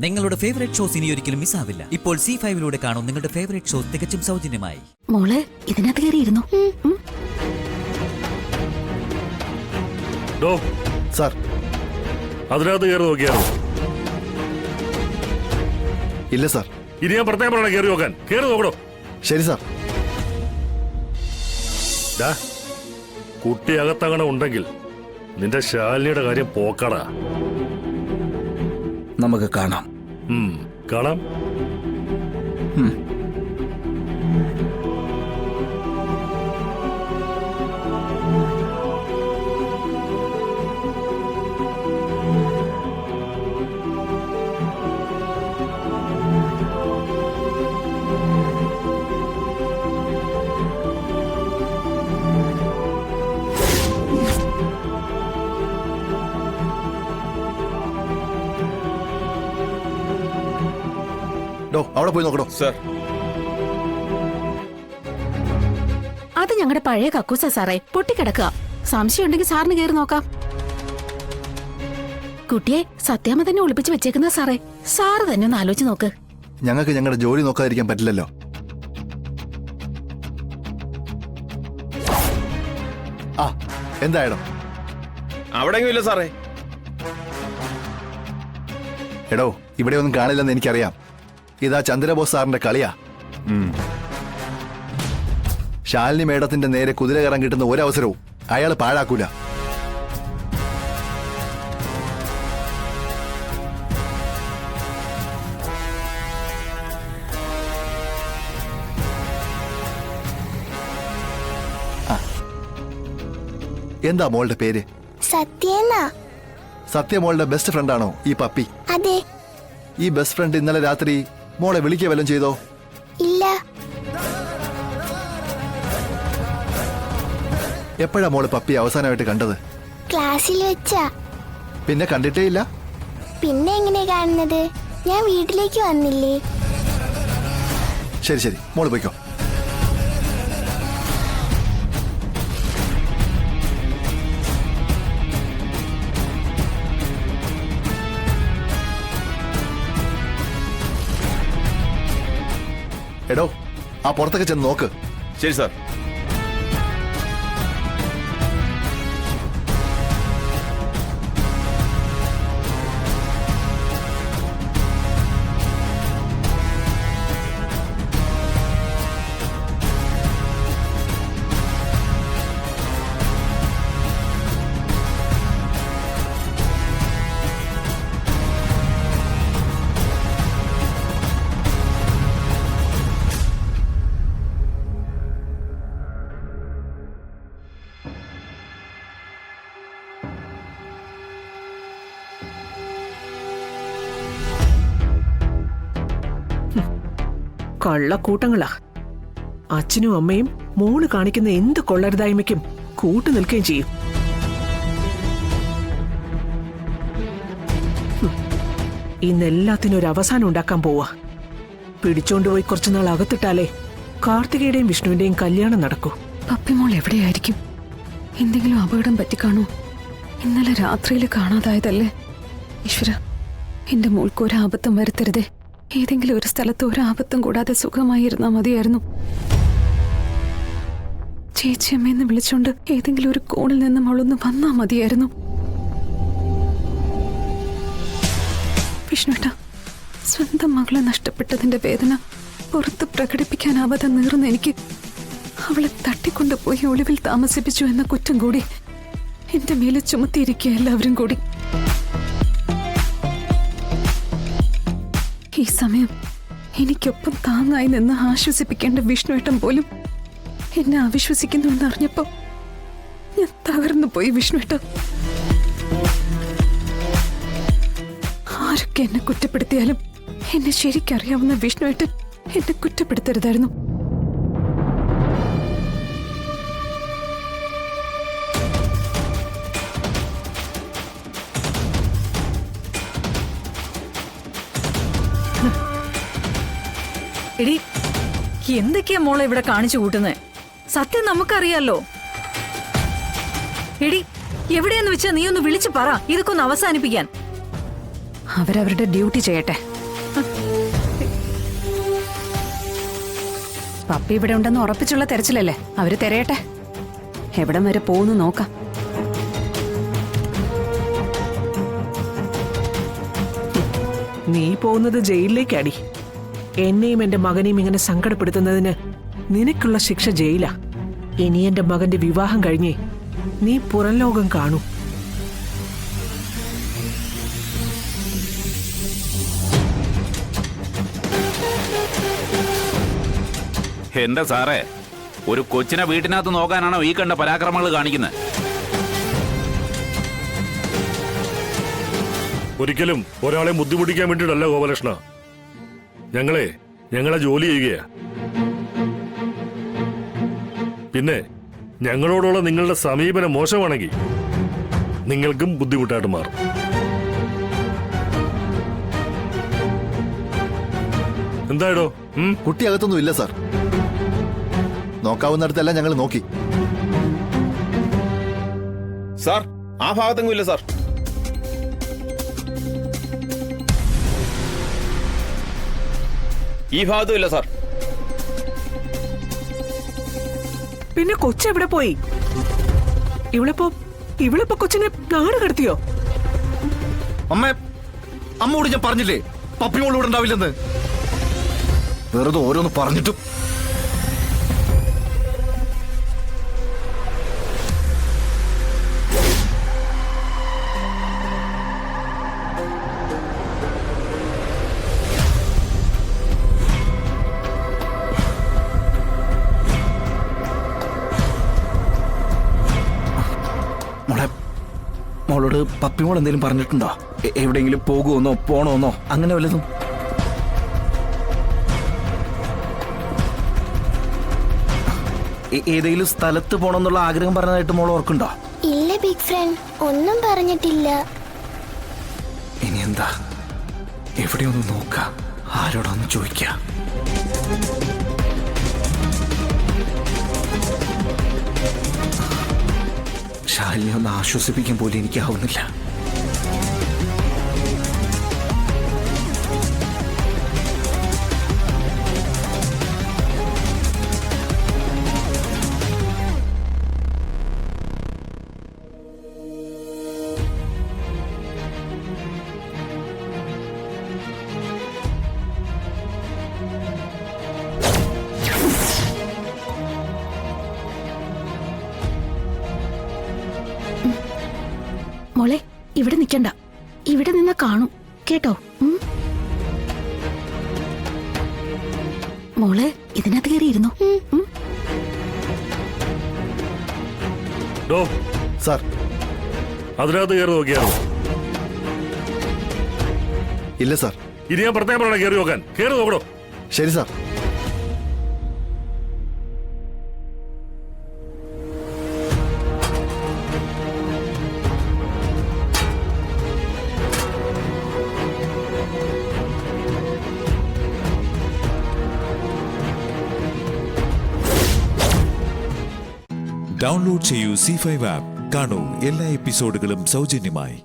നിങ്ങളുടെ favourite shows ഇനി ഒരിക്കലും മിസ്സാവില്ല. ഇപ്പോൾ C5 കാണും നിങ്ങളുടെ ഫേവറേറ്റ് ഷോസ് തികച്ചും സൗജന്യമായി. മോളെ ഇതിനകത്ത് കയറിയിരുന്നു. സാർ അതിനകത്ത് കയറി നോക്കിയാണോ? ഇല്ല സാർ. ഇനി ഞാൻ പ്രത്യേകം പറയണം കയറി നോക്കാൻ. കയറി നോക്കണോ? ശരി സാർ. കുട്ടി അകത്തങ്ങനെ ഉണ്ടെങ്കിൽ നിന്റെ ശാലിനിയുടെ കാര്യം പോക്കടാ. നമുക്ക് കാണാം. കാണാം. അവിടെ പോയി നോക്കണോ? സാർ, അത് ഞങ്ങളുടെ പഴയ കക്കൂസ സാറേ, പൊട്ടിക്കിടക്കുക. സംശയം ഉണ്ടെങ്കിൽ സാറിന് കയറി നോക്കാം. കുട്ടിയെ സത്യാമ്മ തന്നെ ഒളിപ്പിച്ച് വെച്ചേക്കുന്ന സാറേ, സാറ് തന്നെ ഒന്ന് ആലോചിച്ച് നോക്ക്. ഞങ്ങൾക്ക് ഞങ്ങളുടെ ജോലി നോക്കാതിരിക്കാൻ പറ്റില്ലല്ലോ. ആ എന്തായാലും അവിടെയെങ്കിലും ഇല്ല സാറേ. എടോ, ഇവിടെ ഒന്നും കാണില്ലെന്ന് എനിക്കറിയാം. ഇതാ ചന്ദ്രബോസ് സാറിന്റെ കളിയാ. ശാലിനി മേഡത്തിന്റെ നേരെ കുതിര കയറാൻ കിട്ടുന്ന ഒരവസരവും അയാൾ പാഴാക്കൂല. എന്താ മോളുടെ പേര്? സത്യ മോളുടെ ബെസ്റ്റ് ഫ്രണ്ടാണോ ഈ പപ്പി? അതെ. ഈ ബെസ്റ്റ് ഫ്രണ്ട് ഇന്നലെ രാത്രി മോളെ വിളിക്കുക വല്ലതും ചെയ്തോ? ഇല്ല. എപ്പോഴാ മോള് പപ്പി അവസാനമായിട്ട് കണ്ടത്? ക്ലാസ്സിൽ വെച്ചാ. പിന്നെ കണ്ടിട്ടേ ഇല്ല? പിന്നെ എങ്ങനെ കാണുന്നത്? ഞാൻ വീട്ടിലേക്ക് വന്നില്ലേ. ശരി ശരി, മോള് പോയിക്കോ. എടോ, ആ പുറത്തൊക്കെ ചെന്ന് നോക്ക്. ശരി സാർ. കള്ളക്കൂട്ടങ്ങളാ. അച്ഛനും അമ്മയും മോള് കാണിക്കുന്ന എന്ത് കൊള്ളരുതായ്മയ്ക്കും കൂട്ടു നിൽക്കുകയും ചെയ്യും. ഇന്നെല്ലാത്തിനും ഒരു അവസാനം ഉണ്ടാക്കാൻ പോവാ. പിടിച്ചോണ്ടുപോയി കുറച്ചുനാൾ അകത്തിട്ടാലേ കാർത്തികയുടെയും വിഷ്ണുവിന്റെയും കല്യാണം നടക്കൂ. പപ്പിമോൾ എവിടെയായിരിക്കും? എന്തെങ്കിലും അപകടം പറ്റിക്കാണോ? ഇന്നലെ രാത്രിയിൽ കാണാതായതല്ലേ. ഈശ്വര, എന്റെ മോൾക്ക് ഒരാപത്തും വരുത്തരുതേ. ഏതെങ്കിലും ഒരു സ്ഥലത്ത് ഒരാപത്തും കൂടാതെ സുഖമായിരുന്നാ മതിയായിരുന്നു. ചേച്ചിയമ്മയെന്ന് വിളിച്ചോണ്ട് ഏതെങ്കിലും ഒരു കോണിൽ നിന്നും അവളൊന്ന് വന്നാ മതിയായിരുന്നു. വിഷ്ണുട്ട, സ്വന്തം മകളെ നഷ്ടപ്പെട്ടതിന്റെ വേദന പുറത്ത് പ്രകടിപ്പിക്കാനാവാതെ നീറുന്ന എനിക്ക് അവളെ തട്ടിക്കൊണ്ടുപോയി ഒളിവിൽ താമസിപ്പിച്ചു എന്ന കുറ്റം കൂടി എന്റെ മേലെ ചുമത്തിയിരിക്കുക എല്ലാവരും കൂടി. ഈ സമയം എനിക്കൊപ്പം താങ്ങായി നിന്ന് ആശ്വസിപ്പിക്കേണ്ട വിഷ്ണുവേട്ടൻ പോലും എന്നെ അവിശ്വസിക്കുന്നു എന്നറിഞ്ഞപ്പോ ഞാൻ തകർന്നു പോയി. വിഷ്ണുവേട്ടൻ, ആരൊക്കെ എന്നെ കുറ്റപ്പെടുത്തിയാലും എന്നെ ശരിക്കറിയാവുന്ന വിഷ്ണുവേട്ടൻ എന്നെ കുറ്റപ്പെടുത്തരുതായിരുന്നു. എടി, എന്തൊക്കെയാ മോളെ ഇവിടെ കാണിച്ചു കൂട്ടുന്നേ? സത്യം നമുക്കറിയാലോ. എടി, എവിടെയെന്ന് വെച്ചാ നീ ഒന്ന് വിളിച്ചു പറ, ഇതൊക്കെ ഒന്ന് അവസാനിപ്പിക്കാൻ. അവരവരുടെ ഡ്യൂട്ടി ചെയ്യട്ടെ. പപ്പി ഇവിടെ ഉണ്ടെന്ന് ഉറപ്പിച്ചുള്ള തെരച്ചിലല്ലേ, അവര് തിരയട്ടെ. എവിടം വരെ പോകുന്നു നോക്കാം. നീ പോകുന്നത് ജയിലിലേക്കാടി. എന്നെയും എന്റെ മകനെയും ഇങ്ങനെ സങ്കടപ്പെടുത്തുന്നതിന് നിനക്കുള്ള ശിക്ഷ ജയിലാ. ഇനി എന്റെ മകന്റെ വിവാഹം കഴിഞ്ഞേ നീ പുറം ലോകം കാണൂ. എന്റെ സാറേ, ഒരു കൊച്ചിനെ വീട്ടിനകത്ത് നോക്കാനാണോ ഈ കണ്ട പരാക്രമങ്ങൾ കാണിക്കുന്നത്? ഒരിക്കലും ഒരാളെ ബുദ്ധിമുട്ടിക്കാൻ വേണ്ടിയിട്ടല്ല ഗോപാലകൃഷ്ണ. ഞങ്ങളെ ജോലി ചെയ്യുകയാ. പിന്നെ ഞങ്ങളോടുള്ള നിങ്ങളുടെ സമീപനം മോശമാണെങ്കിൽ നിങ്ങൾക്കും ബുദ്ധിമുട്ടായിട്ട് മാറും. എന്തായിടോ? കുട്ടി അകത്തൊന്നും ഇല്ല സാർ. നോക്കാവുന്നിടത്തെല്ലാം ഞങ്ങൾ നോക്കി. സാർ, ആ ഭാഗത്തെങ്ങും ഇല്ല സാർ. ഈ ഭാഗത്തും ഇല്ല സാർ. പിന്നെ കൊച്ചെവിടെ പോയി? ഇവളിപ്പോ കൊച്ചിനെ നാട് കടത്തിയോ? അമ്മോട് ഞാൻ പറഞ്ഞില്ലേ പപ്പിമോളൂടെ ഉണ്ടാവില്ലെന്ന്. വെറുതെ ഓരോന്ന് പറഞ്ഞിട്ടും. മോളോട് പപ്പിമോൾ എന്തെങ്കിലും പറഞ്ഞിട്ടുണ്ടോ? എവിടെയെങ്കിലും പോകുമെന്നോ പോണോന്നോ അങ്ങനെ വല്ലതും? ഏതെങ്കിലും സ്ഥലത്ത് പോണമെന്നുള്ള ആഗ്രഹം പറഞ്ഞതായിട്ട് മോൾ ഓർക്കുണ്ടോ? ഇല്ല ബിഗ് ഫ്രണ്ട്, ഒന്നും പറഞ്ഞിട്ടില്ല. ഇനി എന്താ, എവിടെയൊന്ന് നോക്ക, ആരോടൊന്ന് ചോദിക്ക. ശാലിനെ ഒന്ന് ആശ്വസിപ്പിക്കാൻ പോലും എനിക്കാവുന്നില്ല. മോളെ, ഇവിടെ നിൽക്കണ്ട, ഇവിടെ നിന്ന് കാണും കേട്ടോ. മോളെ, ഇതിനകത്ത് കയറിയിരുന്നു. സാർ, അതിനകത്ത് കയറി നോക്കിയായിരുന്നു? ഇല്ല സാർ. ഇനി ഞാൻ പ്രത്യേകം പറയണം കയറി നോക്കാൻ. കയറി നോക്കണോ? ശരി സാർ. ഡൗൺലോഡ് ചെയ്യൂ C5 ആപ്പ്. കാണൂ എല്ലാ എപ്പിസോഡുകളും സൗജന്യമായി.